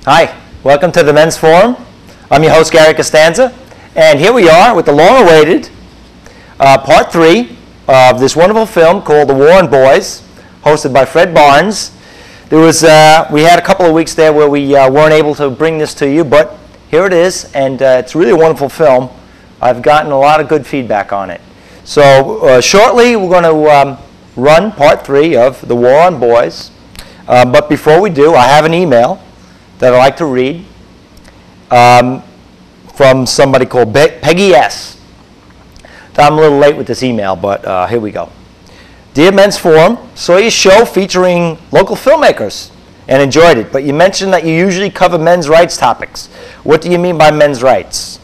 Hi, welcome to the Men's Forum. I'm your host, Gary Costanza, and here we are with the long-awaited part 3 of this wonderful film called The War on Boys, hosted by Fred Barnes. We had a couple of weeks there where we weren't able to bring this to you, but here it is, and it's really a wonderful film. I've gotten a lot of good feedback on it. So shortly we're going to run part 3 of The War on Boys. But before we do, I have an email that I'd like to read from somebody called Peggy S. I'm a little late with this email, but here we go. Dear Men's Forum, saw your show featuring local filmmakers and enjoyed it, but you mentioned that you usually cover men's rights topics. What do you mean by men's rights?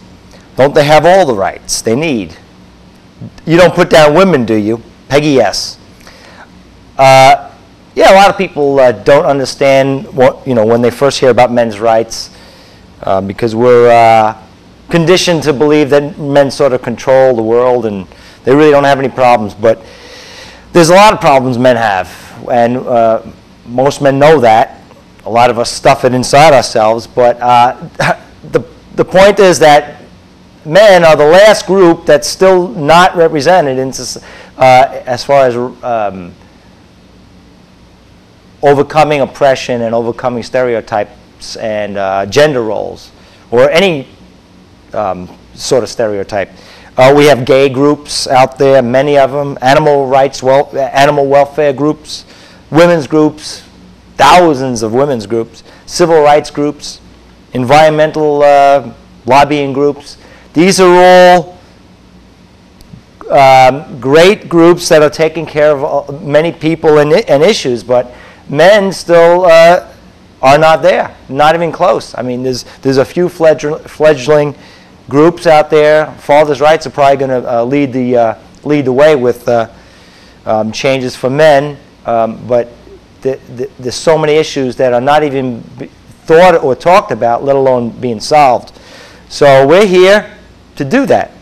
Don't they have all the rights they need? You don't put down women, do you? Peggy S. Yeah, a lot of people don't understand what, when they first hear about men's rights, because we're conditioned to believe that men sort of control the world and they really don't have any problems. But there's a lot of problems men have, and most men know that. A lot of us stuff it inside ourselves. But the point is that men are the last group that's still not represented as far as overcoming oppression and overcoming stereotypes and gender roles, or any sort of stereotype. We have gay groups out there, many of them, animal welfare groups, women's groups, thousands of women's groups, civil rights groups, environmental lobbying groups. These are all great groups that are taking care of many people and issues, but men still are not there, not even close. I mean, there's a few fledgling groups out there. Fathers' rights are probably going to lead the way with changes for men, but there's so many issues that are not even thought or talked about, let alone being solved. So we're here to do that.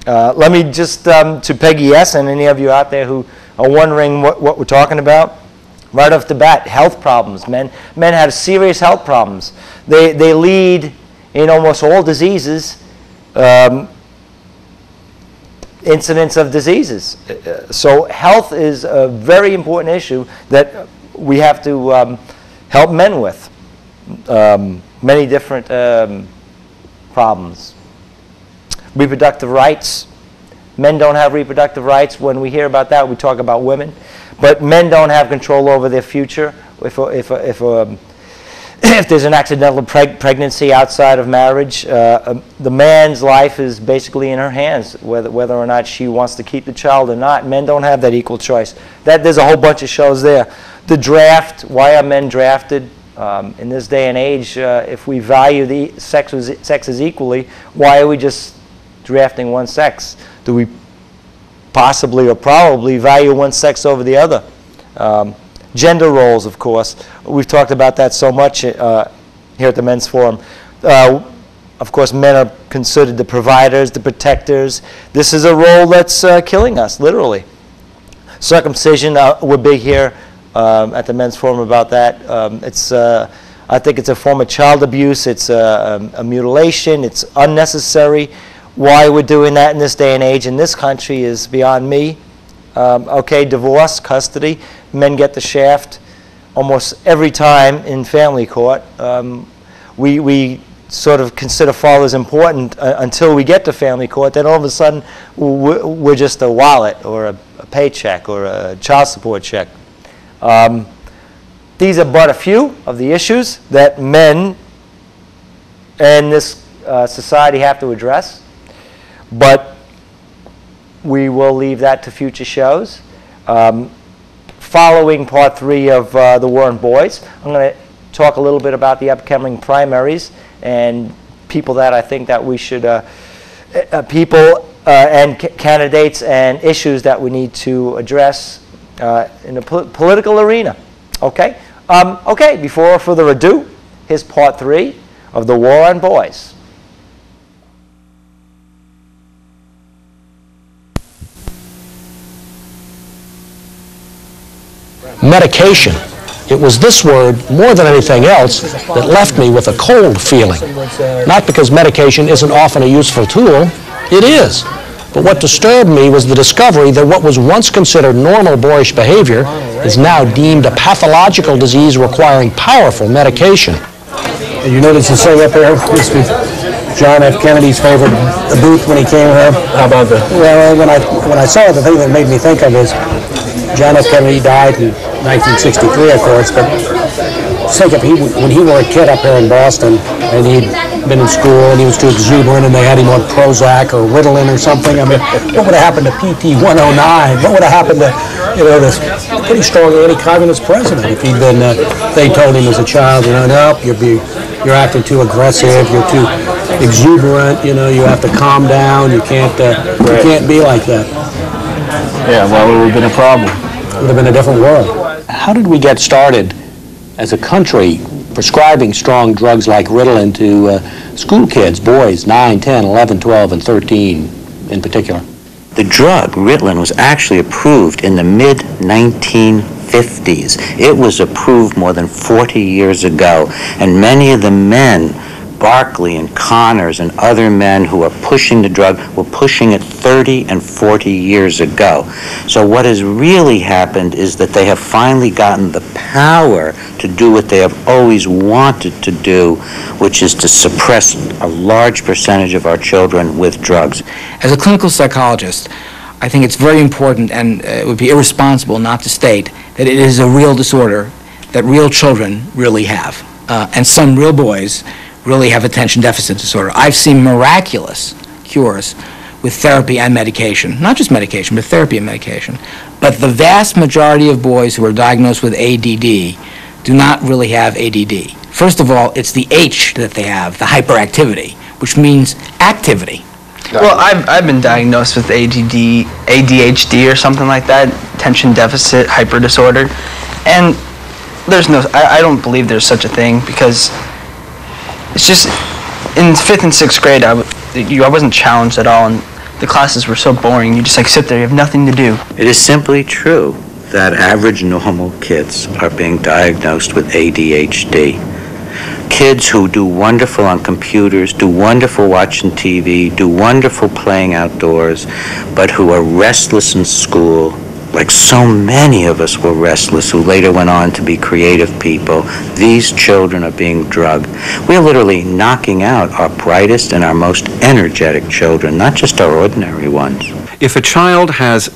Let me just, to Peggy S. and any of you out there who are wondering what we're talking about, right off the bat, health problems. Men have serious health problems. They lead in almost all diseases, incidents of diseases. So health is a very important issue that we have to help men with. Many different problems. Reproductive rights. Men don't have reproductive rights. When we hear about that, we talk about women. But men don't have control over their future. If there's an accidental pregnancy outside of marriage, the man's life is basically in her hands, whether or not she wants to keep the child or not. Men don't have that equal choice. There's a whole bunch of shows there. The draft, why are men drafted? In this day and age, if we value the sexes equally, why are we just drafting one sex? Do we possibly or probably value one sex over the other? Gender roles, of course. We've talked about that so much here at the Men's Forum. Of course, men are considered the providers, the protectors. This is a role that's killing us, literally. Circumcision, we're big here at the Men's Forum about that. I think it's a form of child abuse. It's a mutilation. It's unnecessary. Why we're doing that in this day and age in this country is beyond me. Okay, divorce, custody, men get the shaft almost every time in family court. We sort of consider fathers important until we get to family court. Then all of a sudden we're just a wallet or a paycheck or a child support check. These are but a few of the issues that men and this society have to address. But we will leave that to future shows. Following part 3 of The War on Boys, I'm going to talk a little bit about the upcoming primaries and people that I think that we should, and candidates and issues that we need to address in the political arena. Okay? Okay, before further ado, here's part 3 of The War on Boys. Medication It was this word, more than anything else, that left me with a cold feeling. Not because medication isn't often a useful tool, it is. But what disturbed me was the discovery that what was once considered normal boyish behavior is now deemed a pathological disease requiring powerful medication. You notice the same up there? This is John F. Kennedy's favorite booth when he came here. How about that? Well, when I saw it, the thing that made me think of is John F. Kennedy died in 1963, of course, but think if when he were a kid up here in Boston and he'd been in school and he was too exuberant and they had him on Prozac or Ritalin or something, I mean, what would have happened to PT 109? What would have happened to, this pretty strong anti-communist president if he'd been, they told him as a child, no, you're acting too aggressive, you're too exuberant, you have to calm down, you can't be like that. Yeah, well, it would have been a problem. It would have been a different world. How did we get started as a country prescribing strong drugs like Ritalin to school kids, boys, 9, 10, 11, 12, and 13 in particular? The drug, Ritalin, was actually approved in the mid-1950s. It was approved more than 40 years ago, and many of the men, Barkley and Connors and other men who are pushing the drug were pushing it 30 and 40 years ago. So what has really happened is that they have finally gotten the power to do what they have always wanted to do, which is to suppress a large percentage of our children with drugs. As a clinical psychologist, I think it's very important, and it would be irresponsible not to state that it is a real disorder that real children really have, and some real boys really have attention deficit disorder. I've seen miraculous cures with therapy and medication. Not just medication, but therapy and medication. But the vast majority of boys who are diagnosed with ADD do not really have ADD. First of all, it's the H that they have, the hyperactivity, which means activity. Well, I've been diagnosed with ADHD or something like that, attention deficit hyper disorder, and I don't believe there's such a thing, because it's just, in 5th and 6th grade, I wasn't challenged at all, and the classes were so boring. You just sit there, you have nothing to do. It is simply true that average normal kids are being diagnosed with ADHD. Kids who do wonderful on computers, do wonderful watching TV, do wonderful playing outdoors, but who are restless in school, like so many of us were restless who later went on to be creative people. These children are being drugged. We're literally knocking out our brightest and our most energetic children, not just our ordinary ones. If a child has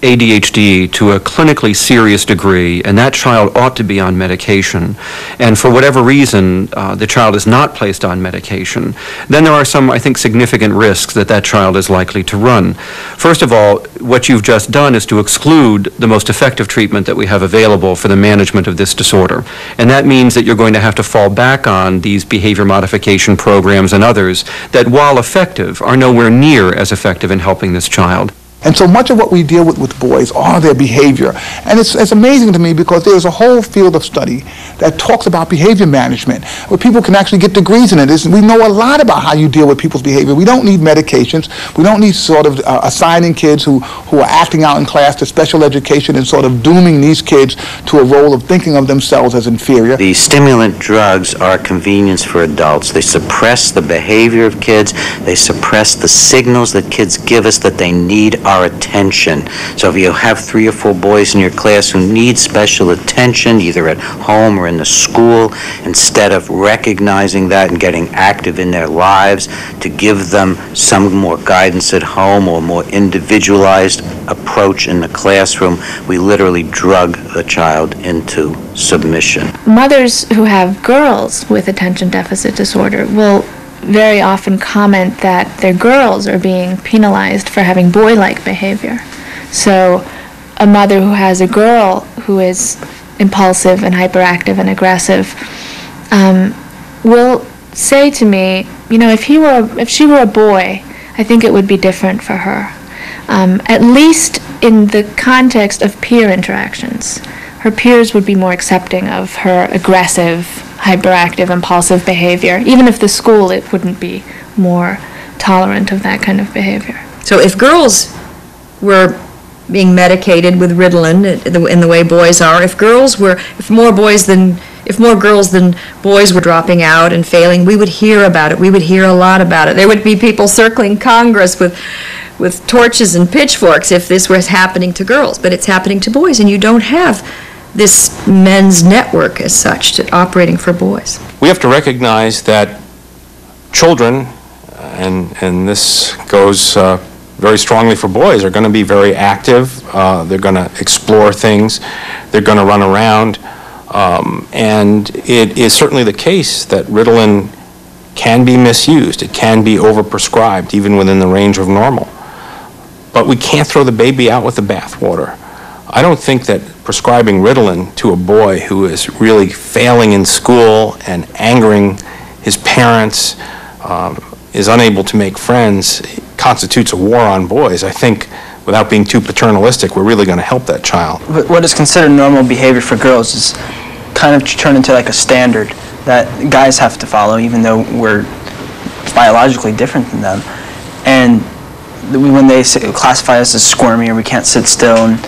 ADHD to a clinically serious degree, and that child ought to be on medication, and for whatever reason the child is not placed on medication, then there are some, I think, significant risks that that child is likely to run. First of all, what you've just done is to exclude the most effective treatment that we have available for the management of this disorder. And that means that you're going to have to fall back on these behavior modification programs and others that, while effective, are nowhere near as effective in helping this child. And so much of what we deal with boys are their behavior. And it's amazing to me because there's a whole field of study that talks about behavior management, where people can actually get degrees in it. We know a lot about how you deal with people's behavior. We don't need medications. We don't need sort of assigning kids who are acting out in class to special education and sort of dooming these kids to a role of thinking of themselves as inferior. The stimulant drugs are a convenience for adults. They suppress the behavior of kids. They suppress the signals that kids give us that they need our attention. So if you have 3 or 4 boys in your class who need special attention, either at home or in the school, instead of recognizing that and getting active in their lives to give them some more guidance at home or more individualized approach in the classroom, we literally drug the child into submission. Mothers who have girls with attention deficit disorder will very often comment that their girls are being penalized for having boy-like behavior. So a mother who has a girl who is impulsive and hyperactive and aggressive will say to me, if she were a boy, I think it would be different for her. At least in the context of peer interactions. Her peers would be more accepting of her aggressive, hyperactive, impulsive behavior. Even if the school, it wouldn't be more tolerant of that kind of behavior. So if girls were being medicated with Ritalin in the way boys are. If more girls than boys were dropping out and failing, we would hear about it. We would hear a lot about it. There would be people circling Congress with torches and pitchforks if this was happening to girls, but it's happening to boys, and you don't have this men's network as such operating for boys. We have to recognize that children, and this goes very strongly for boys, are going to be very active. They're going to explore things. They're going to run around. And it is certainly the case that Ritalin can be misused. It can be overprescribed, even within the range of normal. But we can't throw the baby out with the bathwater. I don't think that prescribing Ritalin to a boy who is really failing in school and angering his parents, is unable to make friends, constitutes a war on boys. I think, without being too paternalistic, we're really going to help that child. What is considered normal behavior for girls is kind of turned into like a standard that guys have to follow, even though we're biologically different than them. And when they classify us as squirmy or we can't sit still and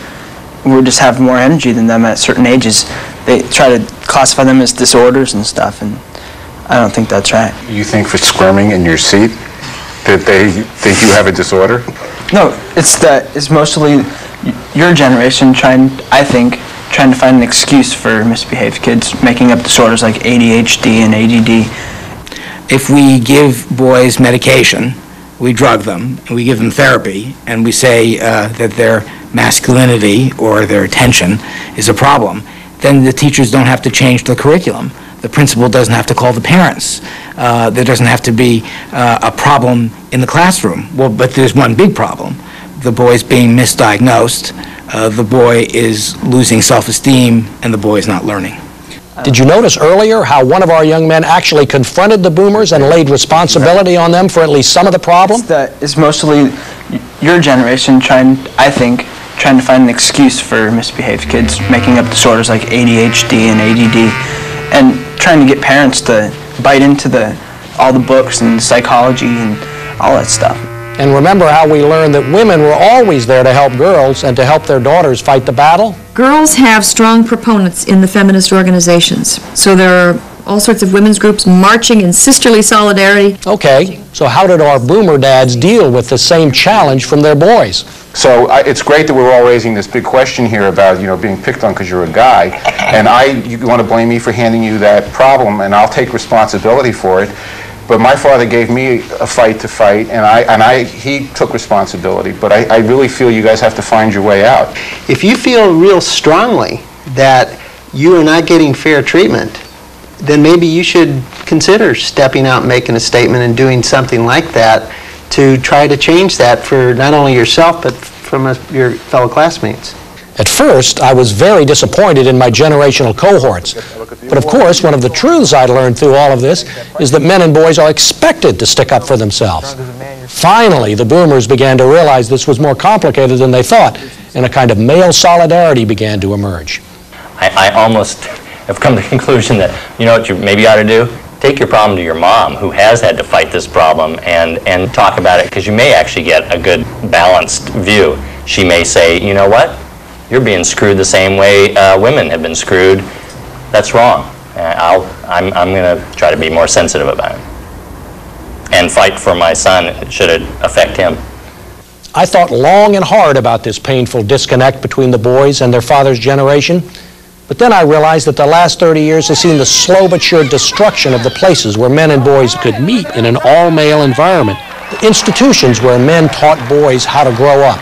we just have more energy than them at certain ages, they try to classify them as disorders and stuff, and I don't think that's right. You think for squirming in your seat that they think you have a disorder? No, it's mostly your generation trying to find an excuse for misbehaved kids, making up disorders like ADHD and ADD. If we give boys medication, we drug them, and we give them therapy, and we say that their masculinity or their attention is a problem, then the teachers don't have to change the curriculum. The principal doesn't have to call the parents. There doesn't have to be a problem in the classroom. Well, but there's one big problem. The boy's being misdiagnosed, the boy is losing self-esteem, and the boy is not learning. Did you notice earlier how one of our young men actually confronted the boomers and laid responsibility on them for at least some of the problem? It's mostly your generation trying to find an excuse for misbehaved kids, making up disorders like ADHD and ADD, and trying to get parents to bite into all the books and psychology and all that stuff. And remember how we learned that women were always there to help girls and to help their daughters fight the battle? Girls have strong proponents in the feminist organizations. So there are all sorts of women's groups marching in sisterly solidarity. Okay, so how did our boomer dads deal with the same challenge from their boys? So it's great that we're all raising this big question here about, being picked on because you're a guy. And you want to blame me for handing you that problem, and I'll take responsibility for it. But my father gave me a fight to fight, and he took responsibility. But I really feel you guys have to find your way out. If you feel real strongly that you are not getting fair treatment, then maybe you should consider stepping out and making a statement and doing something like that to try to change that for not only yourself, but from your fellow classmates. At first, I was very disappointed in my generational cohorts. But of course, one of the truths I learned through all of this is that men and boys are expected to stick up for themselves. Finally, the boomers began to realize this was more complicated than they thought, and a kind of male solidarity began to emerge. I almost have come to the conclusion that, you know what you maybe ought to do? Take your problem to your mom, who has had to fight this problem, and talk about it, because you may actually get a good balanced view. She may say, you know what? You're being screwed the same way women have been screwed. That's wrong. I'm going to try to be more sensitive about it and fight for my son should it affect him. I thought long and hard about this painful disconnect between the boys and their father's generation, but then I realized that the last 30 years has seen the slow but sure destruction of the places where men and boys could meet in an all-male environment, the institutions where men taught boys how to grow up.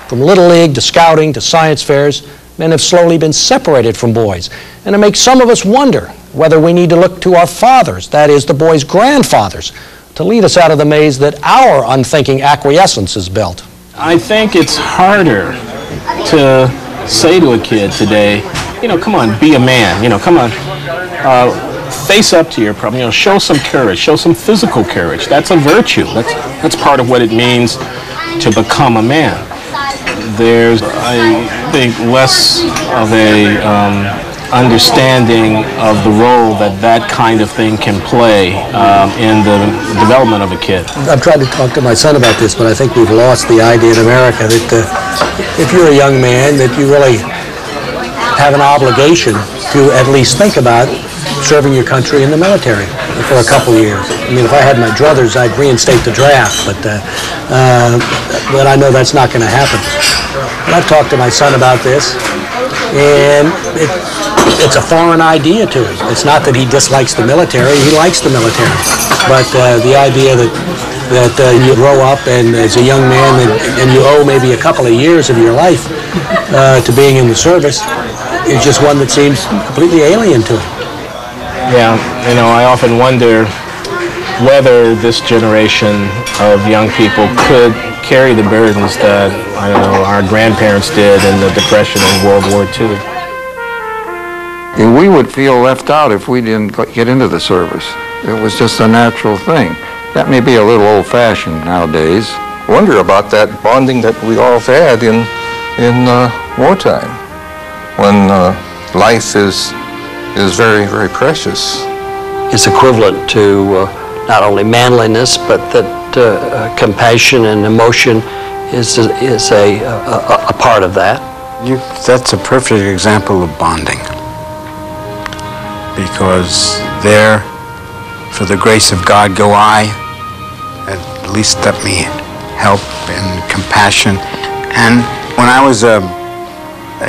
From Little League to Scouting to science fairs, men have slowly been separated from boys. And it makes some of us wonder whether we need to look to our fathers, that is, the boys' grandfathers, to lead us out of the maze that our unthinking acquiescence has built. I think it's harder to say to a kid today, come on, be a man, come on, face up to your problem, show some courage, show some physical courage. That's a virtue. That's part of what it means to become a man. There's, I think, less of a understanding of the role that that kind of thing can play in the development of a kid. I've tried to talk to my son about this, but I think we've lost the idea in America that if you're a young man, that you really have an obligation to at least think about serving your country in the military for a couple years. I mean, if I had my druthers, I'd reinstate the draft, but I know that's not going to happen. And I've talked to my son about this, and it's a foreign idea to him. It's not that he dislikes the military, he likes the military. But the idea that you grow up and as a young man and you owe maybe a couple of years of your life to being in the service is just one that seems completely alien to him. Yeah, you know, I often wonder whether this generation of young people could carry the burdens that, I don't know, our grandparents did in the Depression and World War II. We would feel left out if we didn't get into the service. It was just a natural thing. That may be a little old-fashioned nowadays. Wonder about that bonding that we all had in wartime, when life is very, very precious. Is equivalent to not only manliness, but that compassion and emotion is a part of that. That's a perfect example of bonding. Because there, for the grace of God, go I, at least let me help and compassion. And when I was a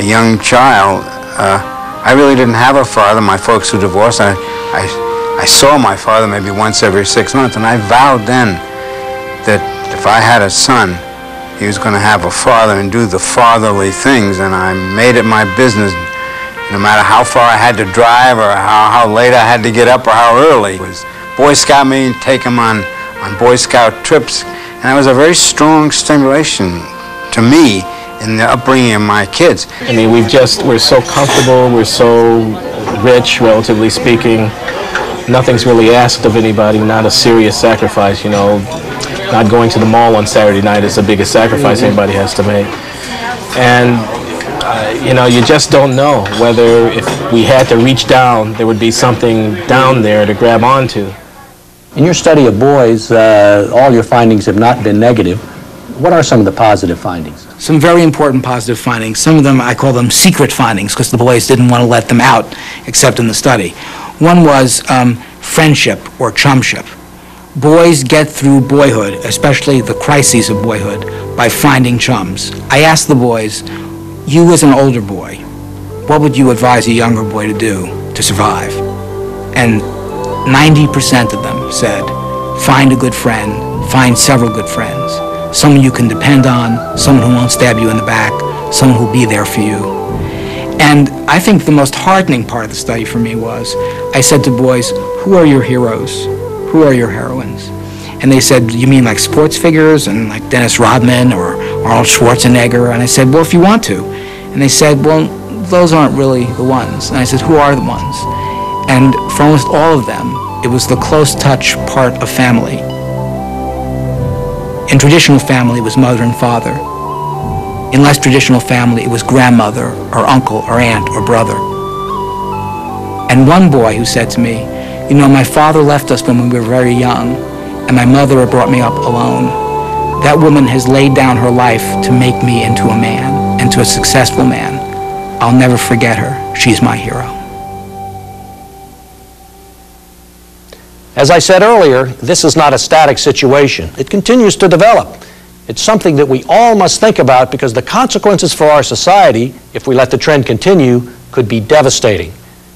young child, I really didn't have a father. My folks were divorced. I saw my father maybe once every 6 months, and I vowed then that if I had a son, he was going to have a father and do the fatherly things, and I made it my business, no matter how far I had to drive or how late I had to get up or how early. It was Boy Scout meeting, take them on Boy Scout trips, and that was a very strong stimulation to me in the upbringing of my kids. I mean, we're so comfortable, we're so rich, relatively speaking. Nothing's really asked of anybody, not a serious sacrifice, you know. Not going to the mall on Saturday night is the biggest sacrifice anybody has to make. And, you know, you just don't know whether if we had to reach down, there would be something down there to grab onto. In your study of boys, all your findings have not been negative. What are some of the positive findings? Some very important positive findings. Some of them, I call them secret findings, because the boys didn't want to let them out, except in the study. One was friendship or chumship. Boys get through boyhood, especially the crises of boyhood, by finding chums. I asked the boys, you as an older boy, what would you advise a younger boy to do to survive? And 90% of them said, find a good friend, find several good friends. Someone you can depend on, someone who won't stab you in the back, someone who'll be there for you. And I think the most heartening part of the study for me was, I said to boys, who are your heroes? Who are your heroines? And they said, you mean like sports figures and like Dennis Rodman or Arnold Schwarzenegger? And I said, well, if you want to. And they said, well, those aren't really the ones. And I said, who are the ones? And for almost all of them, it was the close touch part of family. In traditional family, it was mother and father. In less traditional family, it was grandmother or uncle or aunt or brother. And one boy who said to me, you know, my father left us when we were very young, and my mother brought me up alone. That woman has laid down her life to make me into a man, into a successful man. I'll never forget her. She's my hero. As I said earlier, this is not a static situation. It continues to develop. It's something that we all must think about because the consequences for our society, if we let the trend continue, could be devastating.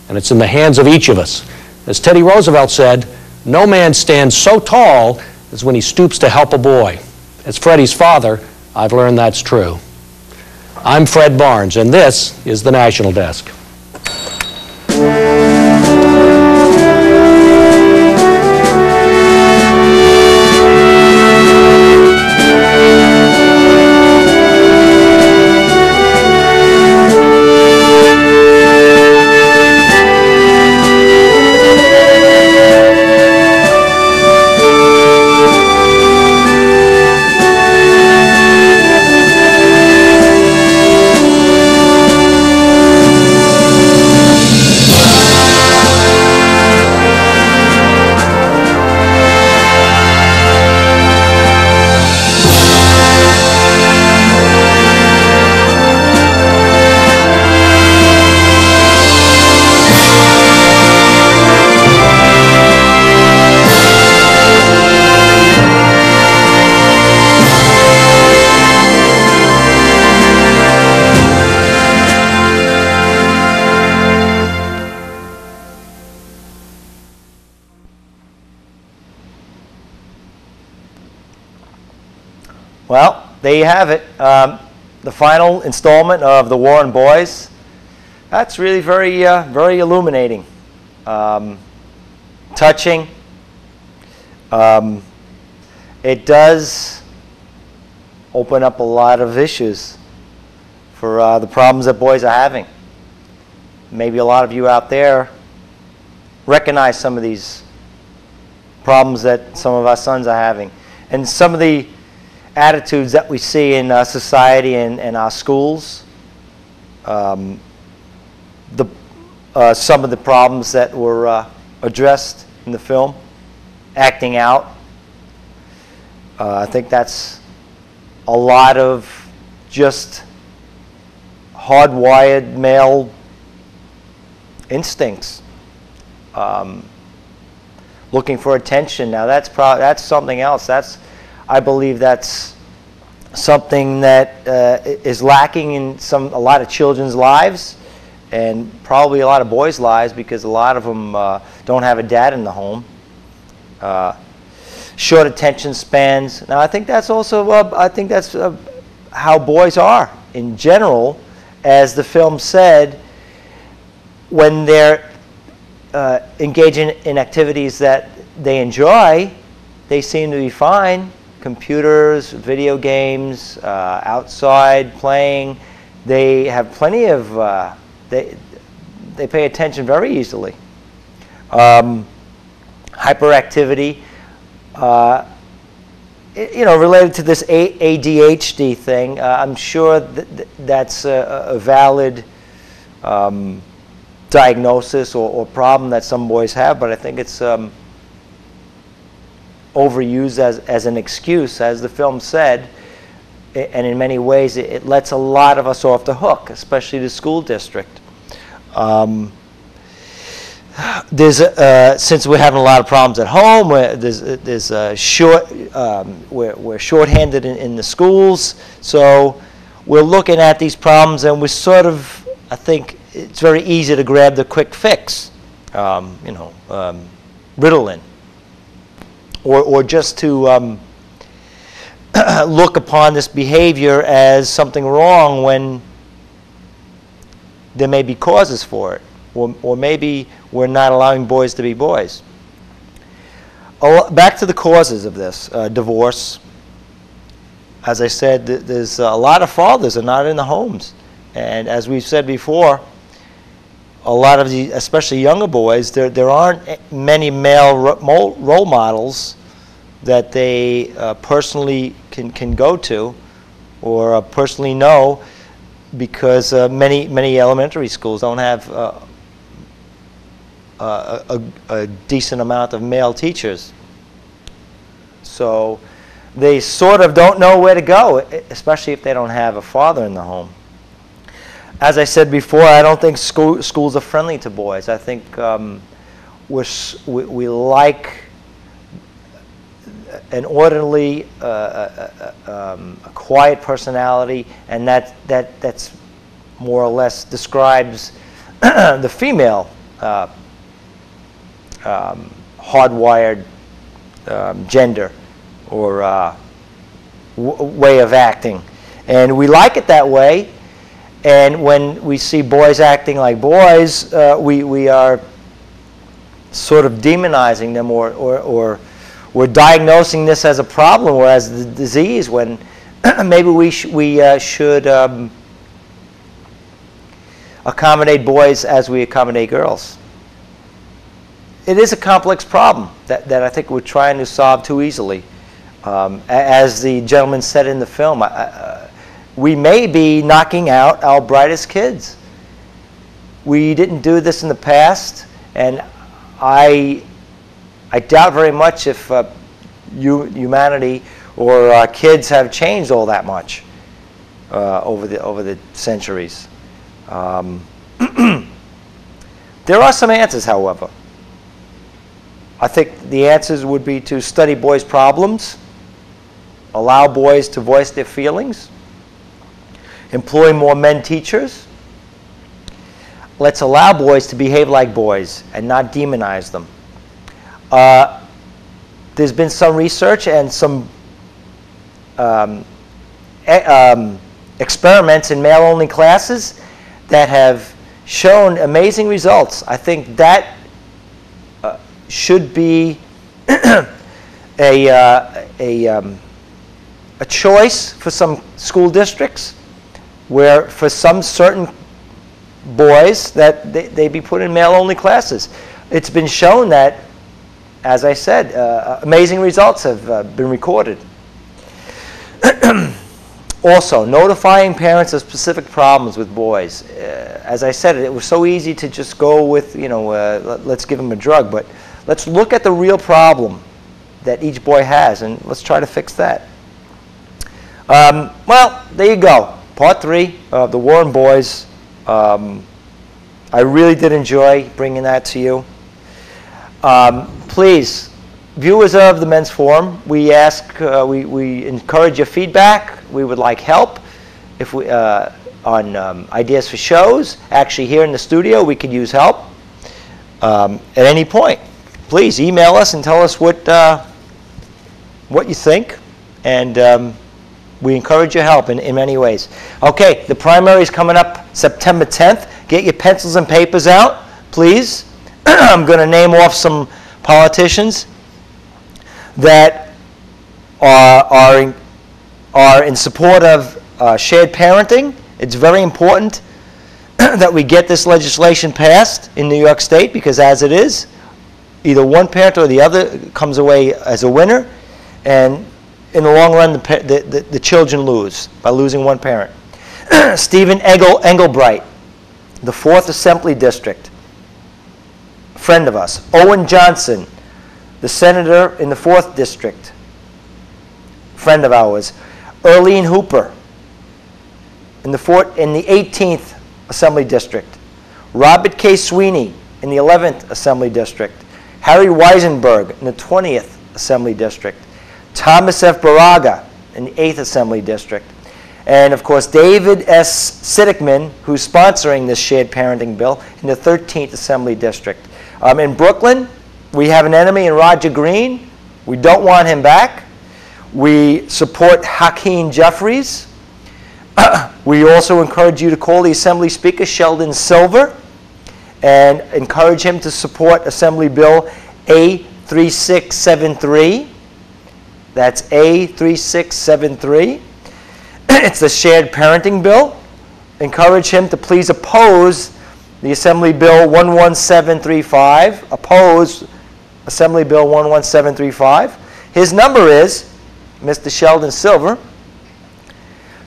And it's in the hands of each of us. As Teddy Roosevelt said, no man stands so tall as when he stoops to help a boy. As Freddie's father, I've learned that's true. I'm Fred Barnes, and this is the National Desk. Well, there you have it. The final installment of The War on Boys. That's really very, very illuminating, touching. It does open up a lot of issues for the problems that boys are having. Maybe a lot of you out there recognize some of these problems that some of our sons are having. And some of the attitudes that we see in society and our schools, some of the problems that were addressed in the film, acting out. I think that's a lot of just hardwired male instincts, looking for attention. Now that's something else. I believe that's something that is lacking in a lot of children's lives, and probably a lot of boys' lives, because a lot of them don't have a dad in the home. Short attention spans. Now I think that's also how boys are in general. As the film said, when they're engaging in activities that they enjoy, they seem to be fine. Computers, video games, outside playing. They have plenty of, they pay attention very easily. Hyperactivity, related to this ADHD thing, I'm sure that's a valid diagnosis or problem that some boys have, but I think it's overused as an excuse, as the film said, and in many ways it lets a lot of us off the hook, especially the school district. Since we're having a lot of problems at home, we're shorthanded in the schools, so we're looking at these problems and we're sort of, I think it's very easy to grab the quick fix, Ritalin, or just to look upon this behavior as something wrong when there may be causes for it, or maybe we're not allowing boys to be boys. Back to the causes of this, divorce. As I said, there's a lot of fathers are not in the homes, and as we've said before, a lot of the, especially younger boys, there aren't many male role models that they personally can go to or personally know, because many elementary schools don't have a decent amount of male teachers. So they sort of don't know where to go, especially if they don't have a father in the home. As I said before, I don't think schools are friendly to boys. I think we like an orderly, a quiet personality, and that's more or less describes the female hardwired gender or way of acting, and we like it that way. And when we see boys acting like boys, we are sort of demonizing them, or we're diagnosing this as a problem or as the disease, when maybe we should accommodate boys as we accommodate girls. It is a complex problem that I think we're trying to solve too easily. As the gentleman said in the film, we may be knocking out our brightest kids. We didn't do this in the past, and I doubt very much if humanity or kids have changed all that much over the centuries. There are some answers, however. I think the answers would be to study boys' problems, allow boys to voice their feelings, employ more men teachers. Let's allow boys to behave like boys and not demonize them. There's been some research and some experiments in male-only classes that have shown amazing results. I think that should be a choice for some school districts, where for some certain boys that they be put in male-only classes. It's been shown that, as I said, amazing results have been recorded. Also, notifying parents of specific problems with boys. As I said, it was so easy to just go with, let's give them a drug, but let's look at the real problem that each boy has, and let's try to fix that. Well, there you go. Part 3 of The War on Boys. I really did enjoy bringing that to you. Please, viewers of the Men's Forum, we ask, we encourage your feedback. We would like help if we, on ideas for shows. Actually, here in the studio, we could use help at any point. Please email us and tell us what you think, and we encourage your help in many ways. Okay, the primary is coming up September 10th. Get your pencils and papers out, please. I'm going to name off some politicians that are in support of shared parenting. It's very important that we get this legislation passed in New York State, because as it is, either one parent or the other comes away as a winner, and in the long run, the children lose by losing one parent. Stephen Engelbright, the 4th Assembly District, friend of ours. Owen Johnson, the senator in the 4th District, friend of ours. Earlene Hooper in the 18th Assembly District. Robert K. Sweeney in the 11th Assembly District. Harry Weisenberg in the 20th Assembly District. Thomas F. Baraga in the 8th Assembly District. And, of course, David S. Siddickman, who's sponsoring this shared parenting bill, in the 13th Assembly District. In Brooklyn, we have an enemy in Roger Green. We don't want him back. We support Hakeem Jeffries. We also encourage you to call the Assembly Speaker, Sheldon Silver, and encourage him to support Assembly Bill A3673. That's A3673. It's the shared parenting bill. Encourage him to please oppose the Assembly Bill 11735. Oppose Assembly Bill 11735. His number is, Mr. Sheldon Silver,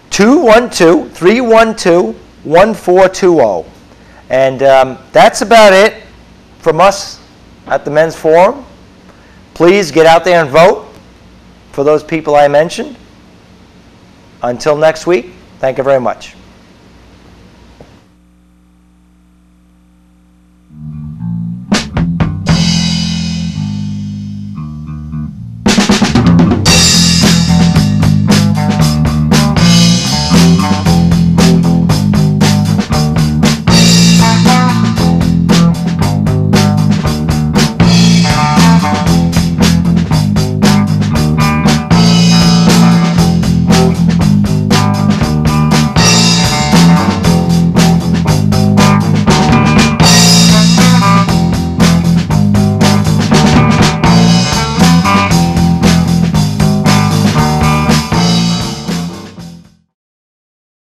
212-312-1420. And that's about it from us at the Men's Forum. Please get out there and vote for those people I mentioned. Until next week, thank you very much.